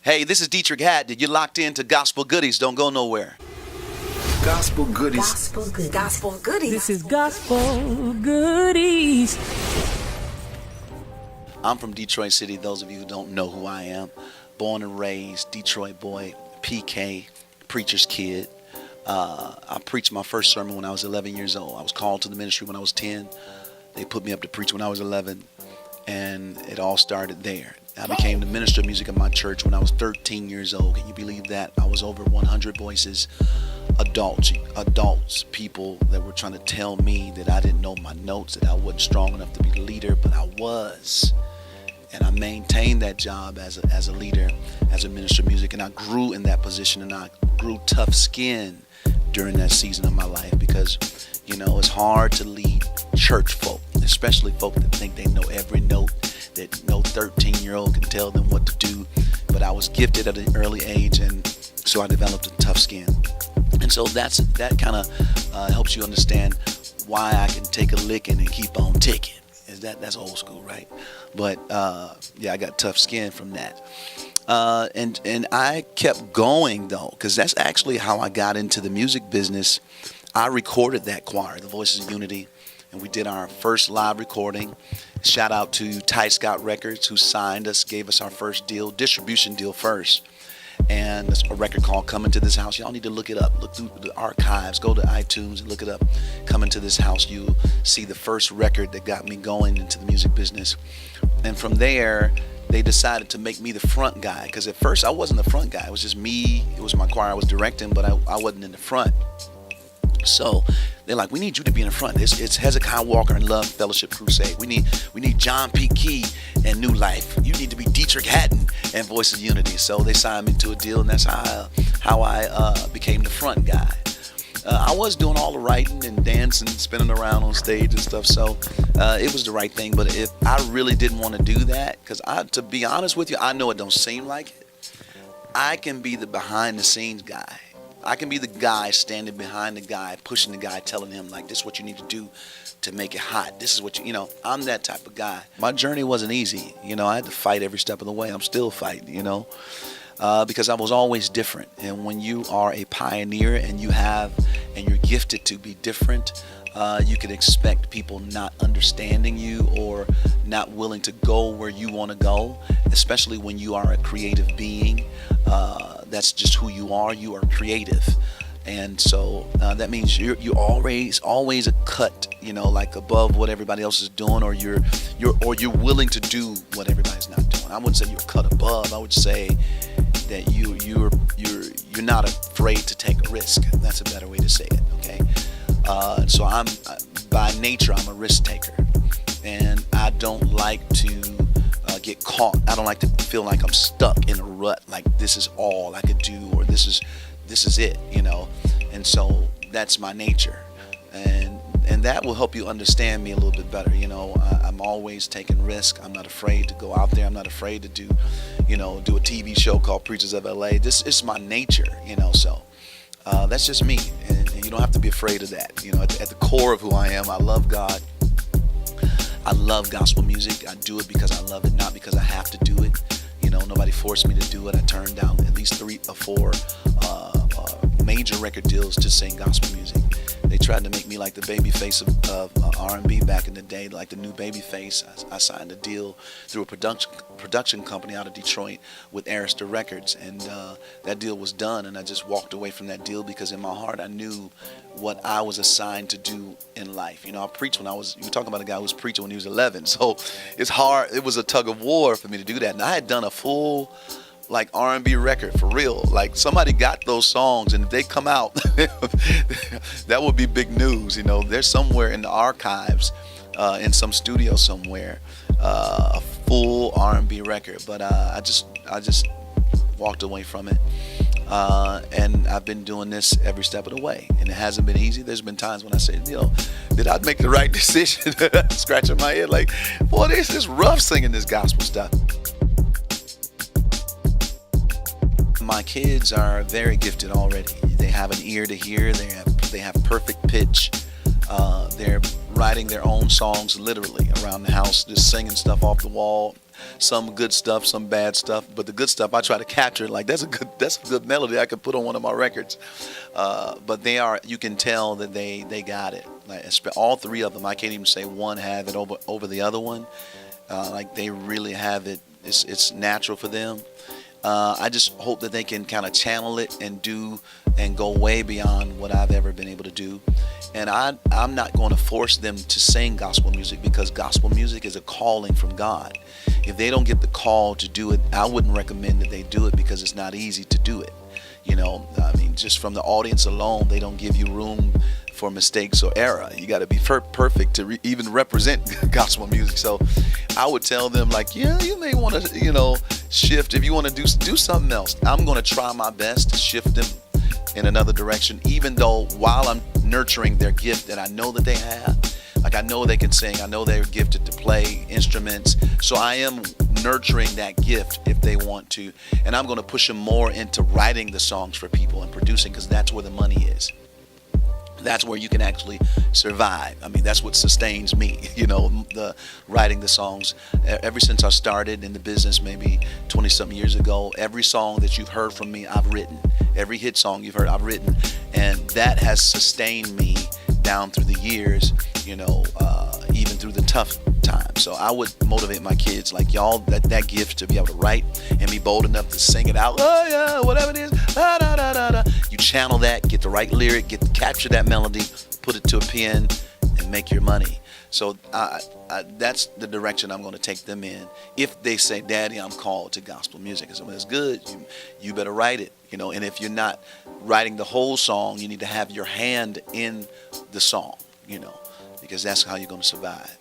Hey, this is Deitrick Haddon. You're locked into Gospel Goodies. Don't go nowhere. Gospel Goodies. Gospel Goodies. Gospel Goodies. This is Gospel Goodies. I'm from Detroit City. Those of you who don't know who I am, born and raised Detroit boy, PK, preacher's kid. I preached my first sermon when I was 11 years old. I was called to the ministry when I was 10. They put me up to preach when I was 11, and it all started there. I became the minister of music at my church when I was 13 years old. Can you believe that? I was over 100 voices, adults, people that were trying to tell me that I didn't know my notes, that I wasn't strong enough to be the leader, but I was. And I maintained that job as a leader, as a minister of music, and I grew in that position, and I grew tough skin during that season of my life because, you know, it's hard to lead church folk, especially folk that think they know every note, that no 13-year-old can tell them what to do. But I was gifted at an early age, and so I developed a tough skin. And so that kind of helps you understand why I can take a licking and keep on ticking. That's old school, right? But yeah, I got tough skin from that. And I kept going though, because that's actually how I got into the music business. I recorded that choir, the Voices of Unity, and we did our first live recording. Shout out to Ty Scott Records, who signed us, gave us our first deal, distribution deal first. And it's a record called Coming to This House. Y'all need to look it up. Look through the archives. Go to iTunes and look it up. Coming to This House. You'll see the first record that got me going into the music business. And from there, they decided to make me the front guy. Because at first, I wasn't the front guy. It was just me. It was my choir I was directing, but I wasn't in the front. So they're like, we need you to be in the front. It's Hezekiah Walker and Love Fellowship Crusade. We need John P. Key and New Life. You need to be Deitrick Haddon and Voices of Unity. So they signed me to a deal, and that's how I became the front guy. I was doing all the writing and dancing, spinning around on stage and stuff. So it was the right thing. But if I really didn't want to do that, because to be honest with you, I know it don't seem like it. I can be the behind the scenes guy. I can be the guy standing behind the guy, pushing the guy, telling him, like, this is what you need to do to make it hot. This is what I'm that type of guy. My journey wasn't easy. I had to fight every step of the way. I'm still fighting, because I was always different. And when you are a pioneer and you're gifted to be different, you can expect people not understanding you or not willing to go where you want to go, especially when you are a creative being. That's just who you are. You are creative. And so that means you're always a cut, like above what everybody else is doing, or you're willing to do what everybody's not doing. I wouldn't say you're a cut above. I would say that you're not afraid to take a risk. That's a better way to say it. Okay. So by nature, I'm a risk taker, and I don't like to get caught. I don't like to feel like I'm stuck in a rut, like this is all I could do, or this is it, and so that's my nature, and that will help you understand me a little bit better. I'm always taking risk. I'm not afraid to go out there. I'm not afraid to do a TV show called Preachers of LA. This is my nature, so that's just me, and you don't have to be afraid of that. At the core of who I am, I love God. I love gospel music. I do it because I love it, not because I have to do it. Nobody forced me to do it. I turned down at least 3 or 4 major record deals to sing gospel music. They tried to make me like the baby face of R&B back in the day, like the new baby face. I signed a deal through a production company out of Detroit with Arista Records, and that deal was done, and I just walked away from that deal because in my heart I knew what I was assigned to do in life. I preached you were talking about a guy who was preaching when he was 11, so it's hard. It was a tug of war for me to do that, and I had done a full like R&B record for real. Like somebody got those songs, and if they come out, that would be big news. They're somewhere in the archives, in some studio somewhere, a full R&B record. But I just walked away from it, and I've been doing this every step of the way, and it hasn't been easy. There's been times when I said, did I make the right decision? Scratching my head, like, boy, this is rough singing this gospel stuff. My kids are very gifted already. They have an ear to hear. They have perfect pitch. They're writing their own songs literally around the house, just singing stuff off the wall. some good stuff, some bad stuff. But the good stuff I try to capture. Like that's a good melody I could put on one of my records. But you can tell that they got it. Like all three of them. I can't even say one have it over the other one. Like they really have it. It's natural for them. I just hope that they can kind of channel it and go way beyond what I've ever been able to do. And I'm not going to force them to sing gospel music, because gospel music is a calling from God. If they don't get the call to do it, I wouldn't recommend that they do it, because it's not easy to do it. You know, I mean, just from the audience alone, they don't give you room for mistakes or error. You got to be perfect to even represent gospel music. So I would tell them, like, yeah, you may want to, shift. If you want to do something else, I'm going to try my best to shift them in another direction, even though while I'm nurturing their gift that I know that they have. Like, I know they can sing. I know they're gifted to play instruments. So I am nurturing that gift if they want to. And I'm going to push them more into writing the songs for people and producing, because that's where the money is. That's where you can actually survive. I mean, that's what sustains me, the writing the songs. Ever since I started in the business maybe 20-something years ago, every song that you've heard from me, I've written. Every hit song you've heard, I've written. And that has sustained me down through the years, even through the tough times. So I would motivate my kids, like, y'all, that gift to be able to write and be bold enough to sing it out. Oh yeah, whatever it is. Da, da, da, da, da. You channel that, get the right lyric, capture that melody, put it to a pen, and make your money. So that's the direction I'm going to take them in. If they say, Daddy, I'm called to gospel music, I said, well, that's good. You better write it, And if you're not writing the whole song, you need to have your hand in the song, because that's how you're going to survive.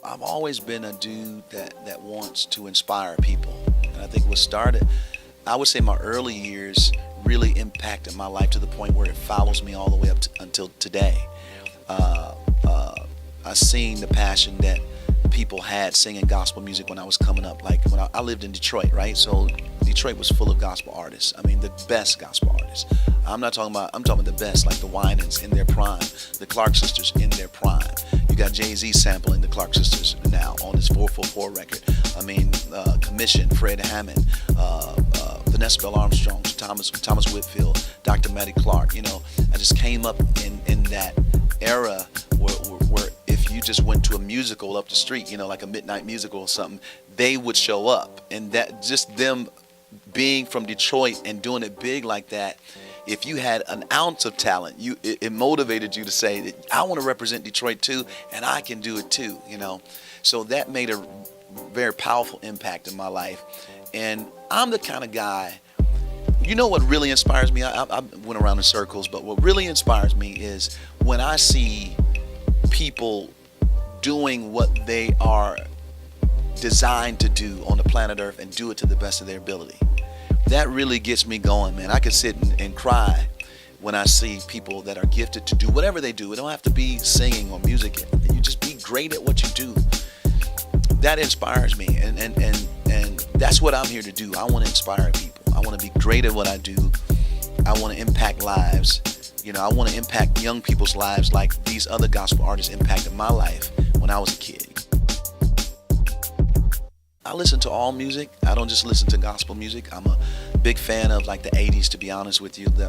I've always been a dude that wants to inspire people. And I think what started, I would say my early years really impacted my life to the point where it follows me all the way up until today. I seen the passion that people had singing gospel music when I was coming up. Like when I lived in Detroit, right? So Detroit was full of gospel artists. I mean, the best gospel artists. I'm talking about the best, like the Winans in their prime, the Clark Sisters in their prime. You got Jay-Z sampling the Clark Sisters now on his 444 record. I mean, Commission, Fred Hammond, Vanessa Bell Armstrong, Thomas Whitfield, Dr. Matty Clark. I just came up in that era where if you just went to a musical up the street, like a midnight musical or something, they would show up. And that just them being from Detroit and doing it big like that, if you had an ounce of talent, it motivated you to say that I want to represent Detroit too, and I can do it too, So that made a very powerful impact in my life. And I'm the kind of guy, what really inspires me? I went around in circles, but what really inspires me is when I see people doing what they are designed to do on the planet Earth and do it to the best of their ability. That really gets me going, man. I could sit and cry when I see people that are gifted to do whatever they do. It don't have to be singing or music. You just be great at what you do. That inspires me, and that's what I'm here to do. I want to inspire people. I want to be great at what I do. I want to impact lives. I want to impact young people's lives like these other gospel artists impacted my life when I was a kid. I listen to all music. I don't just listen to gospel music. I'm a big fan of like the 80s, to be honest with you. The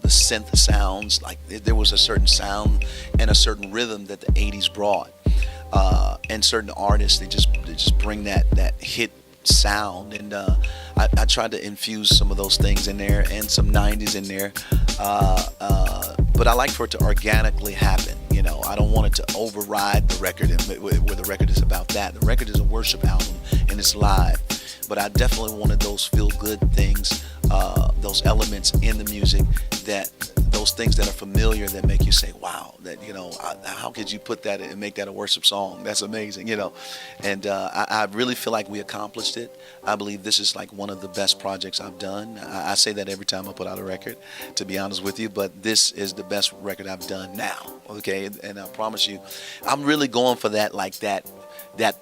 synth sounds, like there was a certain sound and a certain rhythm that the 80s brought. And certain artists, they just bring that hit sound, and I tried to infuse some of those things in there and some 90s in there, but I like for it to organically happen. I don't want it to override the record and where the record is about that. The record is a worship album and it's live, but I definitely wanted those feel-good things, those elements in the music, those things that are familiar that make you say, wow, that, how could you put that and make that a worship song? That's amazing, And I really feel like we accomplished it. I believe this is like one of the best projects I've done. I say that every time I put out a record, to be honest with you, but this is the best record I've done now, okay? And I promise you, I'm really going for that, like that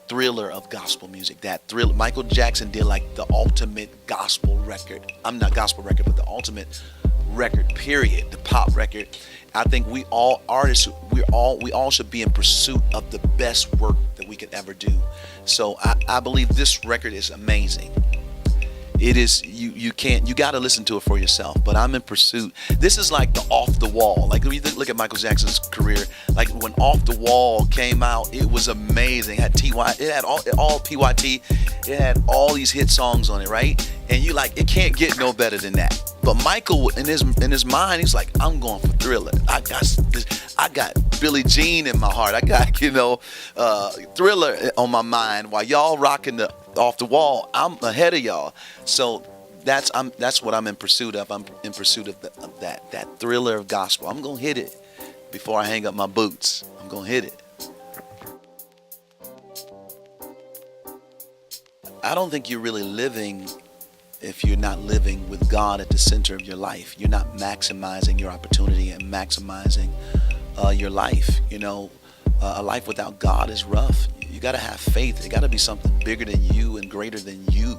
thriller of gospel music, that thriller. Michael Jackson did like the ultimate gospel record. I'm not gospel record, but the ultimate record, period, the pop record. I think we all artists, we all should be in pursuit of the best work that we we could ever do. So I believe this record is amazing. It is, you got to listen to it for yourself, but I'm in pursuit. This is like the Off the Wall. Like, when you look at Michael Jackson's career, like when Off the Wall came out, it was amazing. It had it had all PYT, it had all these hit songs on it, right? And you like, it can't get no better than that. But Michael, in his mind, he's like, I'm going for Thriller. I got Billie Jean in my heart. I got, Thriller on my mind. While y'all rocking the Off the Wall, I'm ahead of y'all. So that's what I'm in pursuit of. I'm in pursuit of that thriller of gospel. I'm gonna hit it before I hang up my boots. I'm gonna hit it. I don't think you're really living if you're not living with God at the center of your life. You're not maximizing your opportunity and maximizing your life. A life without God is rough. You got to have faith. It got to be something bigger than you and greater than you.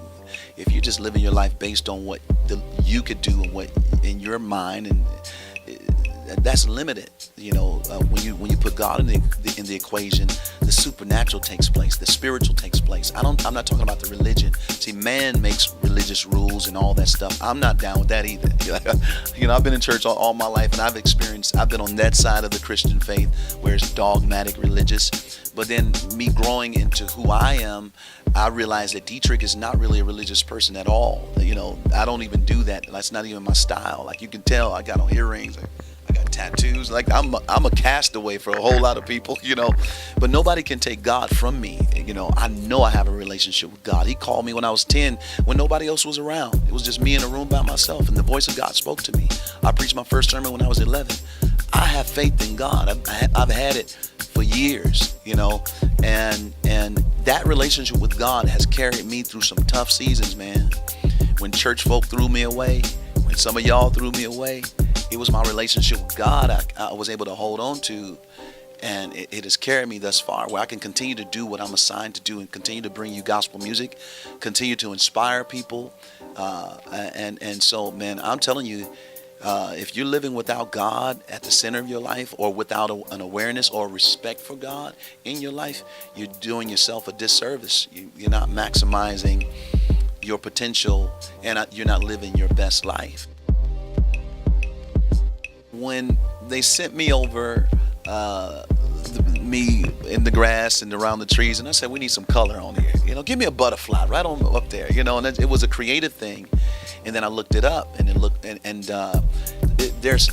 If you're just living your life based on what you could do and what in your mind, and that's limited. When you put God in the equation, the supernatural takes place, the spiritual takes place. I'm not talking about the religion. See, man makes religious rules and all that stuff. I'm not down with that either. I've been in church all my life, and I've been on that side of the Christian faith where it's dogmatic religious. But then me growing into who I am, I realized that Deitrick is not really a religious person at all. I don't even do that. That's not even my style. Like, you can tell, I got on earrings, I got tattoos. Like, I'm a castaway for a whole lot of people, But nobody can take God from me. I know I have a relationship with God. He called me when I was 10, when nobody else was around. It was just me in a room by myself, and the voice of God spoke to me. I preached my first sermon when I was 11. I have faith in God. I've had it for years, and that relationship with God has carried me through some tough seasons, man. When church folk threw me away, when some of y'all threw me away, it was my relationship with God I was able to hold on to, and it has carried me thus far, where I can continue to do what I'm assigned to do and continue to bring you gospel music, continue to inspire people, and so, man, I'm telling you, if you're living without God at the center of your life, or without an awareness or respect for God in your life, you're doing yourself a disservice. You're not maximizing your potential, and you're not living your best life. When they sent me over, me in the grass and around the trees, and I said, we need some color on here. Give me a butterfly right on up there. And it was a creative thing. And then I looked it up, and there's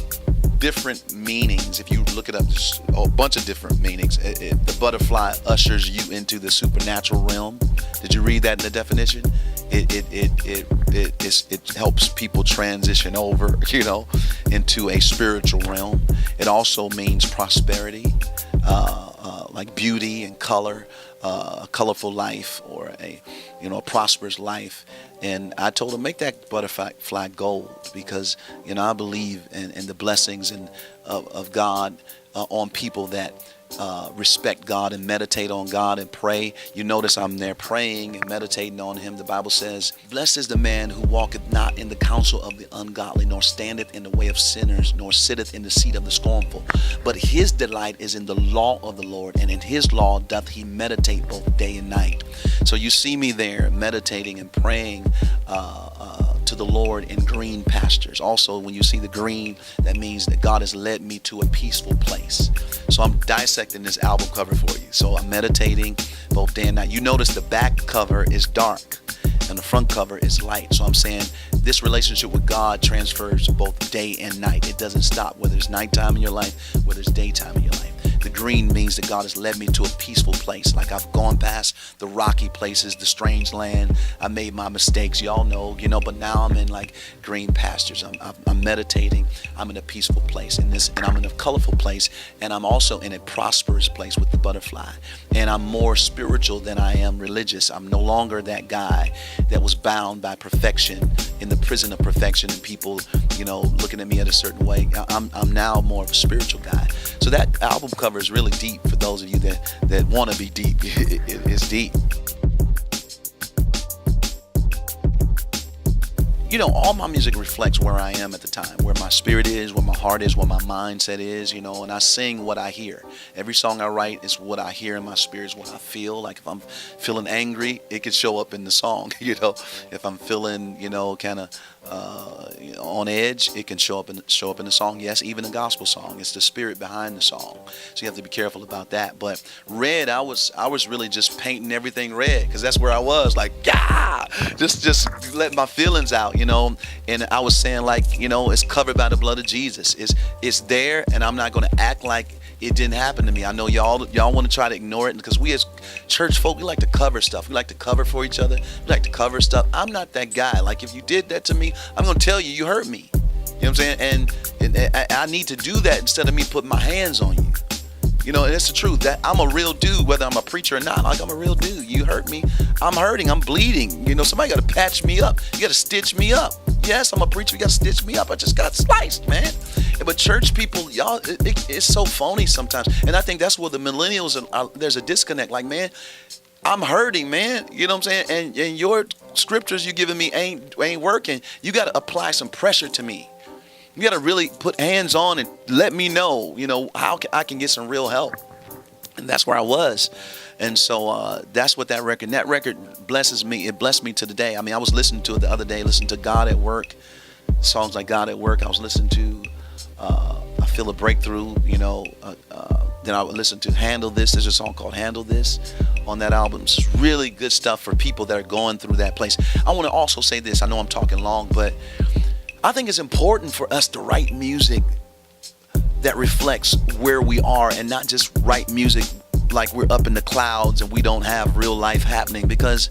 different meanings. If you look it up, there's a bunch of different meanings. The butterfly ushers you into the supernatural realm. Did you read that in the definition? It helps people transition over, into a spiritual realm. It also means prosperity, like beauty and color, a colorful life, or a prosperous life. And I told him, make that butterfly gold, because I believe in the blessings of God on people that respect God and meditate on God and pray. You notice I'm there praying and meditating on Him. The Bible says, blessed is the man who walketh not in the counsel of the ungodly, nor standeth in the way of sinners, nor sitteth in the seat of the scornful. But his delight is in the law of the Lord, and in his law doth he meditate both day and night. So you see me there meditating and praying to the Lord in green pastures. Also, when you see the green, that means that God has led me to a peaceful place. So I'm dissecting this album cover for you. So I'm meditating both day and night. You notice the back cover is dark and the front cover is light. So I'm saying this relationship with God transfers both day and night. It doesn't stop, whether it's nighttime in your life, whether it's daytime in your life. The green means that God has led me to a peaceful place. Like, I've gone past the rocky places, the strange land. I made my mistakes, y'all know, but now I'm in like green pastures. I'm meditating. I'm in a peaceful place and I'm in a colorful place, and I'm also in a prosperous place with the butterfly. And I'm more spiritual than I am religious. I'm no longer that guy that was bound by perfection, in the prison of perfection, and people, looking at me at a certain way. I'm now more of a spiritual guy. So that album cover is really deep for those of you that want to be deep. It's deep. all my music reflects where I am at the time, where my spirit is, where my heart is, where my mindset is, and I sing what I hear. Every song I write is what I hear in my spirit, is what I feel. Like if I'm feeling angry, it could show up in the song, If I'm feeling, kind of on edge, it can show up in the song. Yes, even a gospel song, it's the spirit behind the song. So you have to be careful about that. But red, I was really just painting everything red, because that's where I was, like, just let my feelings out, and I was saying, like, it's covered by the blood of Jesus. It's there, and I'm not going to act like it didn't happen to me. I know y'all want to try to ignore it, because we as church folk, we like to cover stuff. We like to cover for each other. We like to cover stuff. I'm not that guy. Like, if you did that to me, I'm going to tell you hurt me. You know what I'm saying? And I need to do that instead of me putting my hands on you. And it's the truth that I'm a real dude, whether I'm a preacher or not. Like, I'm a real dude. You hurt me, I'm hurting, I'm bleeding. Somebody got to patch me up. You got to stitch me up. Yes, I'm a preacher. You got to stitch me up. I just got sliced, man. But church people, y'all, it's so phony sometimes. And I think that's where the millennials, there's a disconnect. Like, man, I'm hurting, man. You know what I'm saying? And your scriptures you giving me ain't working. You got to apply some pressure to me. You got to really put hands on and let me know, how I can get some real help. And that's where I was. And so that's what that record blesses me. It blessed me to the day. I mean, I was listening to it the other day, listening to God at Work, songs like God at Work. I was listening to I Feel a Breakthrough, then I would listen to Handle This. There's a song called Handle This on that album. It's really good stuff for people that are going through that place. I want to also say this. I know I'm talking long, but I think it's important for us to write music that reflects where we are, and not just write music like we're up in the clouds and we don't have real life happening, because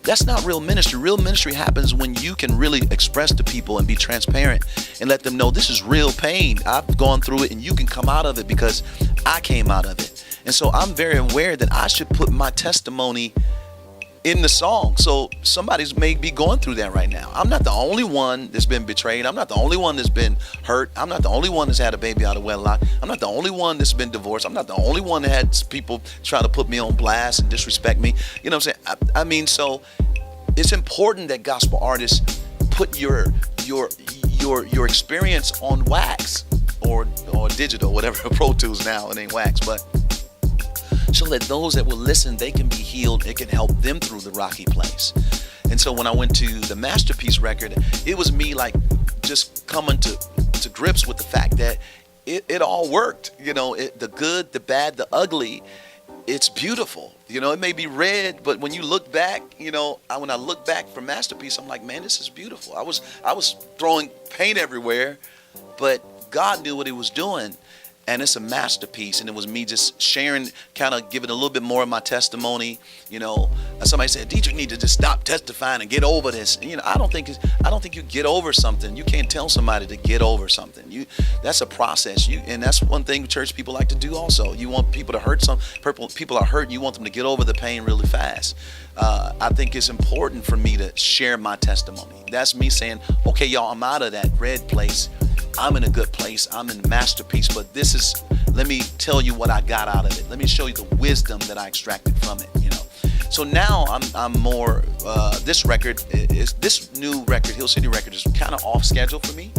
that's not real ministry. Real ministry happens when you can really express to people and be transparent and let them know this is real pain. I've gone through it, and you can come out of it because I came out of it. And so I'm very aware that I should put my testimony in the song. So somebody's may be going through that right now. I'm not the only one that's been betrayed. I'm not the only one that's been hurt. I'm not the only one that's had a baby out of wedlock. I'm not the only one that's been divorced. I'm not the only one that had people try to put me on blast and disrespect me. You know what I'm saying? I mean, so it's important that gospel artists put your experience on wax or digital, whatever, Pro Tools now, it ain't wax, but so that those that will listen, they can be healed. It can help them through the rocky place. And so when I went to the Masterpiece record, it was me like just coming to grips with the fact that it all worked. The good, the bad, the ugly, it's beautiful. It may be red, but when you look back, when I look back from Masterpiece, I'm like, man, this is beautiful. I was throwing paint everywhere, but God knew what he was doing. And it's a masterpiece, and it was me just sharing, kind of giving a little bit more of my testimony. Somebody said, Deitrick need to just stop testifying and get over this. I don't think you get over something. You can't tell somebody to get over something. That's a process. And that's one thing church people like to do also. You want people to hurt people are hurt, and you want them to get over the pain really fast. I think it's important for me to share my testimony. That's me saying, okay, y'all, I'm out of that red place. I'm in a good place. I'm in Masterpiece, but let me tell you what I got out of it. Let me show you the wisdom that I extracted from it, So now I'm more, this new record, Hill City record, is kind of off schedule for me.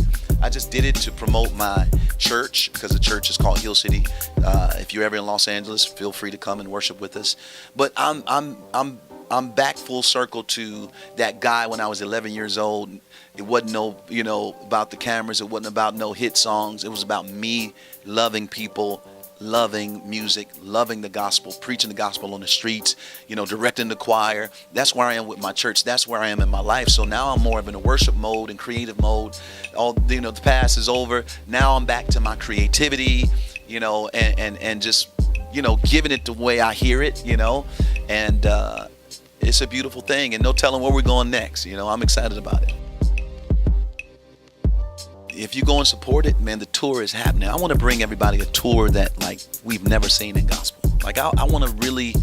I just did it to promote my church, because the church is called Hill City. If you're ever in Los Angeles, feel free to come and worship with us. But I'm back full circle to that guy when I was 11 years old. It wasn't about the cameras. It wasn't about no hit songs. It was about me loving people, loving music, loving the gospel, preaching the gospel on the streets, directing the choir. That's where I am with my church. That's where I am in my life. So now I'm more of in a worship mode and creative mode. The past is over. Now I'm back to my creativity, and just, giving it the way I hear it, and it's a beautiful thing, and no telling where we're going next. I'm excited about it. If you go and support it, man, the tour is happening. I want to bring everybody a tour that like we've never seen in gospel. Like I want to really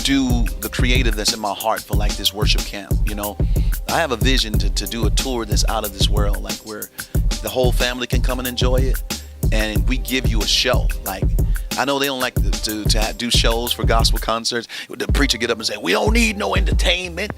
do the creative that's in my heart for like this worship camp. I have a vision to do a tour that's out of this world, like where the whole family can come and enjoy it, and we give you a show. Like, I know they don't like to do shows for gospel concerts. The preacher get up and say, we don't need no entertainment.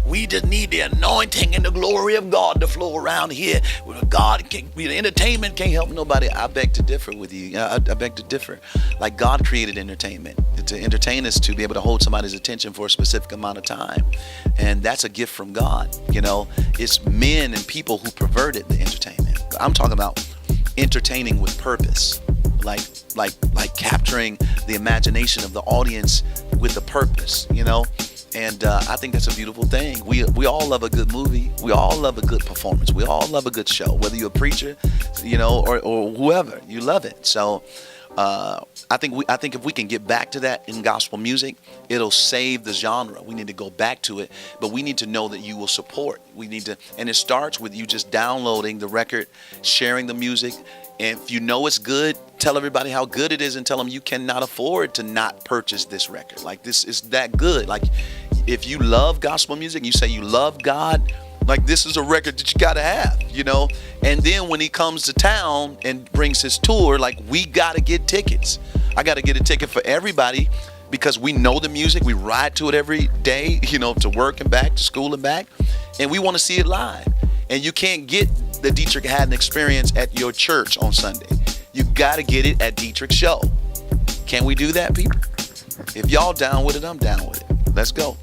We just need the anointing and the glory of God to flow around here. Entertainment can't help nobody. I beg to differ with you. I beg to differ. Like, God created entertainment. To entertain is to be able to hold somebody's attention for a specific amount of time. And that's a gift from God. It's men and people who perverted the entertainment. I'm talking about entertaining with purpose. Like capturing the imagination of the audience with a purpose, And I think that's a beautiful thing. We all love a good movie. We all love a good performance. We all love a good show. Whether you're a preacher, or whoever, you love it. So I think if we can get back to that in gospel music, it'll save the genre. We need to go back to it, but we need to know that you will support. And it starts with you just downloading the record, sharing the music. And if you know it's good, tell everybody how good it is and tell them you cannot afford to not purchase this record. Like, this is that good. Like, if you love gospel music, you say you love God, like, this is a record that you got to have, And then when he comes to town and brings his tour, like, we got to get tickets. I got to get a ticket for everybody because we know the music. We ride to it every day, to work and back, to school and back. And we want to see it live. And you can't get the Deitrick Haddon experience at your church on Sunday. You got to get it at Deitrick's show. Can we do that, people? If y'all down with it, I'm down with it. Let's go.